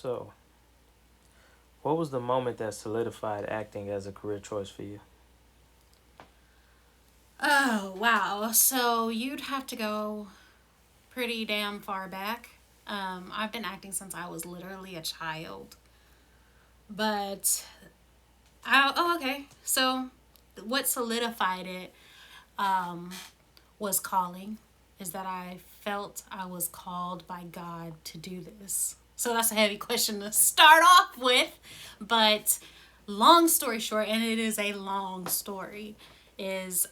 So, what was the moment that solidified acting as a career choice for you? Oh, wow. So you'd have to go pretty damn far back. I've been acting since I was literally a child. But, okay. So what solidified it um, was calling, is that I felt I was called by God to do this. So that's a heavy question to start off with. But long story short, and it is a long story, is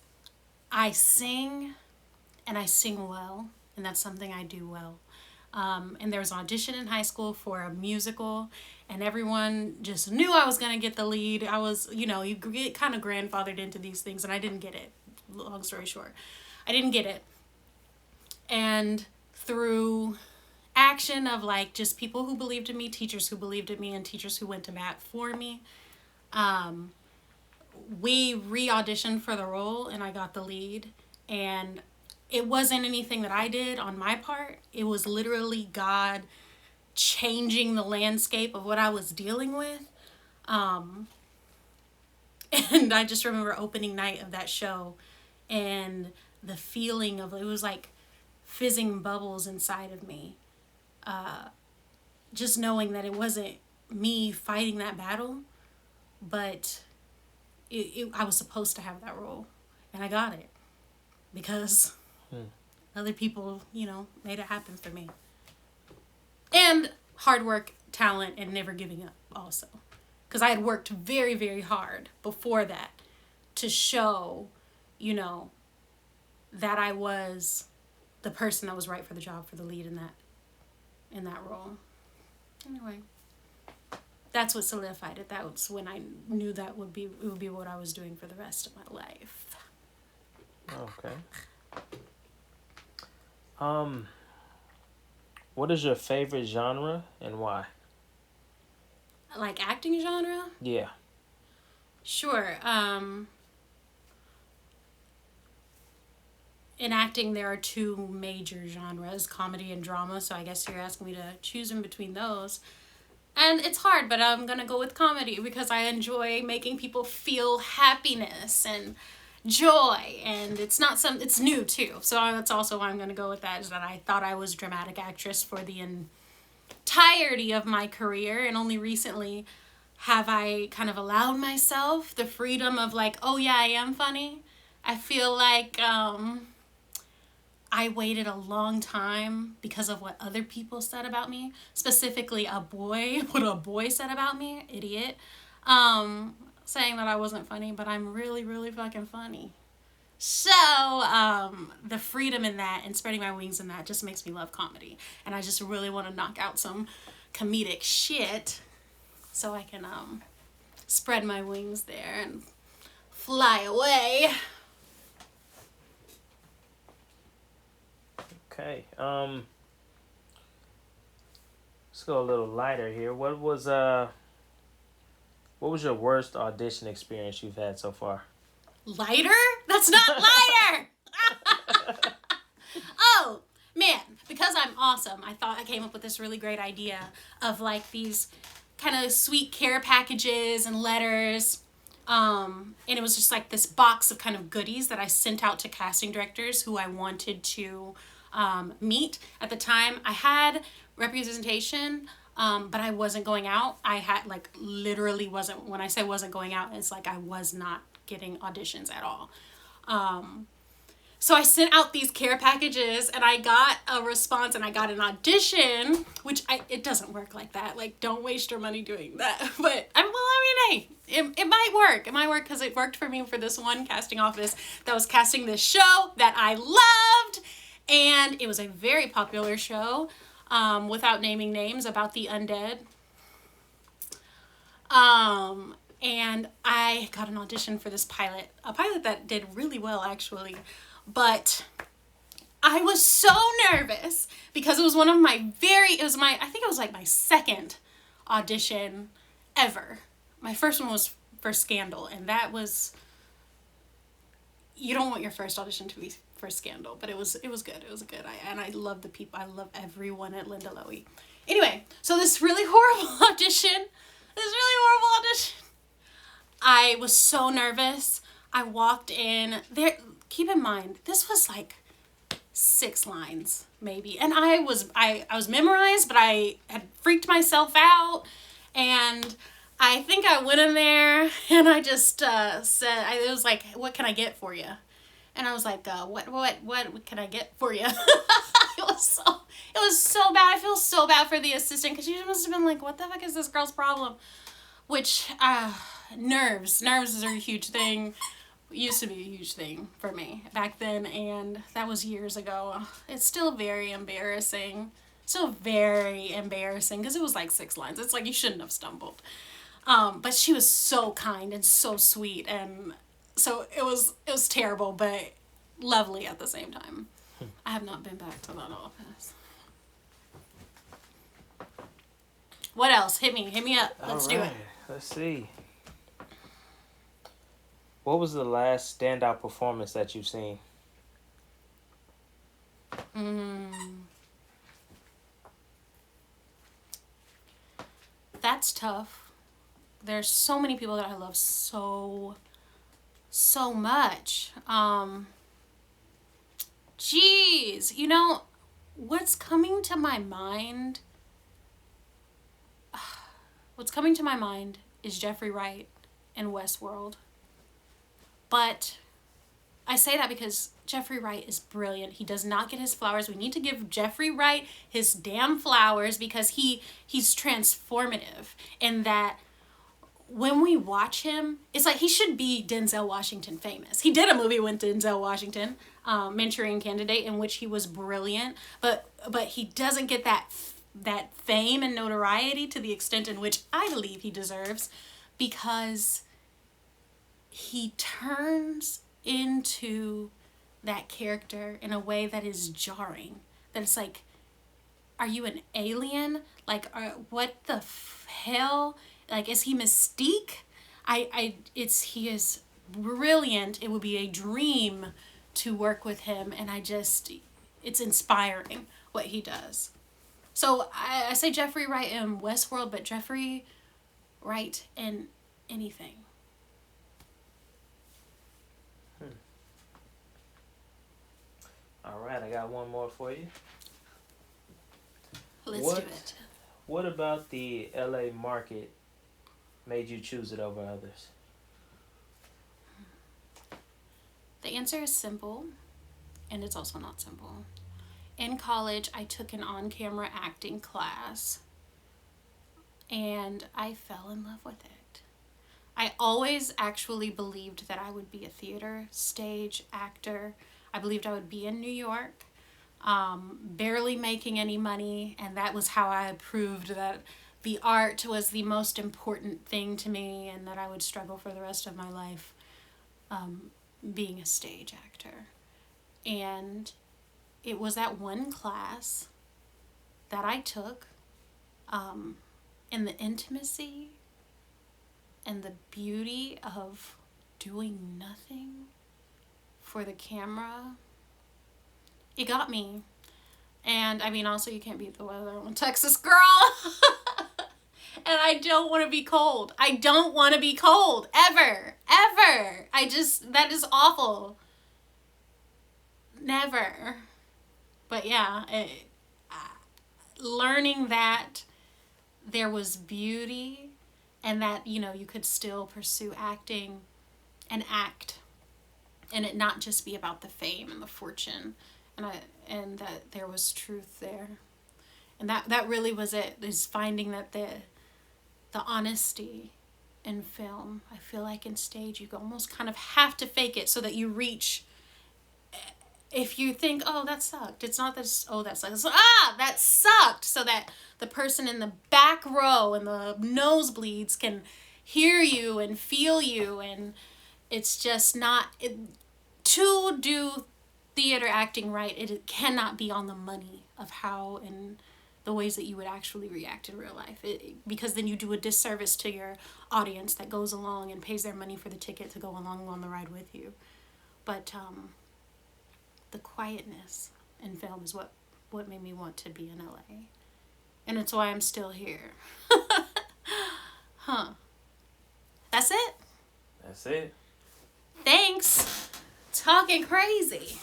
I sing and I sing well, and that's something I do well. And there was an audition in high school for a musical, and everyone just knew I was going to get the lead. I was, you get kind of grandfathered into these things, and I didn't get it. Long story short, I didn't get it. And through action of like just people who believed in me, teachers who believed in me, and teachers who went to bat for me, um, we re-auditioned for the role and I got the lead. And it wasn't anything that I did on my part. It was literally God changing the landscape of what I was dealing with. Um, and I just remember opening night of that show and the feeling of it was like fizzing bubbles inside of me. Just knowing that it wasn't me fighting that battle, but I was supposed to have that role, and I got it because Hmm. other people, made it happen for me. And hard work, talent, and never giving up also. Because I had worked very, very hard before that to show, you know, that I was the person that was right for the job, for the lead in that role. Anyway, that's what solidified it. That was when I knew it would be what I was doing for the rest of my life. Okay. Um, what is your favorite genre and why? Like acting genre? Yeah. Sure. In acting, there are two major genres, comedy and drama. So I guess you're asking me to choose in between those. And it's hard, but I'm going to go with comedy because I enjoy making people feel happiness and joy. And it's new too. So that's also why I'm going to go with that, is that I thought I was a dramatic actress for the entirety of my career. And only recently have I kind of allowed myself the freedom of like, oh yeah, I am funny. I feel like I waited a long time because of what other people said about me, specifically what a boy said about me, idiot, saying that I wasn't funny, but I'm really, really fucking funny. So, the freedom in that and spreading my wings in that just makes me love comedy. And I just really want to knock out some comedic shit so I can spread my wings there and fly away. Okay. Let's go a little lighter here. What was your worst audition experience you've had so far? Lighter? That's not lighter! Oh, man, because I'm awesome, I thought I came up with this really great idea of like these kind of sweet care packages and letters. And it was just like this box of kind of goodies that I sent out to casting directors who I wanted to meet. At the time, I had representation, but I wasn't going out. I had like literally wasn't, when I say wasn't going out, it's like I was not getting auditions at all. So I sent out these care packages and I got a response and I got an audition, which it doesn't work like that. Like, don't waste your money doing that. But, hey, it might work. It might work because it worked for me for this one casting office that was casting this show that I loved. And it was a very popular show, without naming names, about the undead. And I got an audition for this a pilot that did really well, actually. But I was so nervous because it was I think it was like my second audition ever. My first one was for Scandal, and that was, you don't want your first audition to be for Scandal, but it was good. It was good. And I love the people. I love everyone at Linda Lowy. Anyway, So this really horrible audition, I was so nervous. I walked in there. Keep in mind, this was like 6 lines maybe, and I was memorized, but I had freaked myself out, and I think I went in there and I just said, it was like, "What can I get for you?" And I was like, what can I get for you?" It was so bad. I feel so bad for the assistant because she must have been like, "What the fuck is this girl's problem?" Which, nerves are a huge thing. Used to be a huge thing for me back then, and that was years ago. It's still very embarrassing. Still very embarrassing because it was like 6 lines. It's like you shouldn't have stumbled. But she was so kind and so sweet, and so it was terrible, but lovely at the same time. I have not been back to that office. What else? Hit me up. All Let's do it. right, let's see. What was the last standout performance that you've seen? Mm, that's tough. There's so many people that I love so much. Geez, what's coming to my mind? What's coming to my mind is Jeffrey Wright in Westworld. But I say that because Jeffrey Wright is brilliant. He does not get his flowers. We need to give Jeffrey Wright his damn flowers because he's transformative in that when we watch him, it's like he should be Denzel Washington famous. He did a movie with Denzel Washington, Manchurian Candidate, in which he was brilliant, but he doesn't get that fame and notoriety to the extent in which I believe he deserves, because he turns into that character in a way that is jarring. That it's like, are you an alien? Like, what the hell? Like, is he Mystique? He is brilliant. It would be a dream to work with him, and it's inspiring what he does. So I say Jeffrey Wright in Westworld, but Jeffrey Wright in anything. All right, I got one more for you. Let's do it. What about the LA market made you choose it over others? The answer is simple, and it's also not simple. In college, I took an on-camera acting class, and I fell in love with it. I always actually believed that I would be a theater, stage actor. I believed I would be in New York, barely making any money, and that was how I proved that the art was the most important thing to me and that I would struggle for the rest of my life being a stage actor. And it was that one class that I took, and the intimacy and the beauty of doing nothing for the camera, it got me. And I mean, also, you can't beat the weather. I'm a Texas girl. And I don't want to be cold. I don't want to be cold. Ever. Ever. That is awful. Never. But yeah, learning that there was beauty and that, you could still pursue acting and act, and it not just be about the fame and the fortune, and that there was truth there. And that really was it, is finding that the honesty in film. I feel like in stage you almost kind of have to fake it so that you reach. If you think, oh, that sucked, it's not this, oh, that sucked. It's, that sucked, so that the person in the back row and the nosebleeds can hear you and feel you. And it's just not, to do theater acting right, it cannot be on the money of how and the ways that you would actually react in real life. Because then you do a disservice to your audience that goes along and pays their money for the ticket to go along on the ride with you. But the quietness in film is what made me want to be in LA. And it's why I'm still here. Huh. That's it. That's it. Thanks. Talking crazy.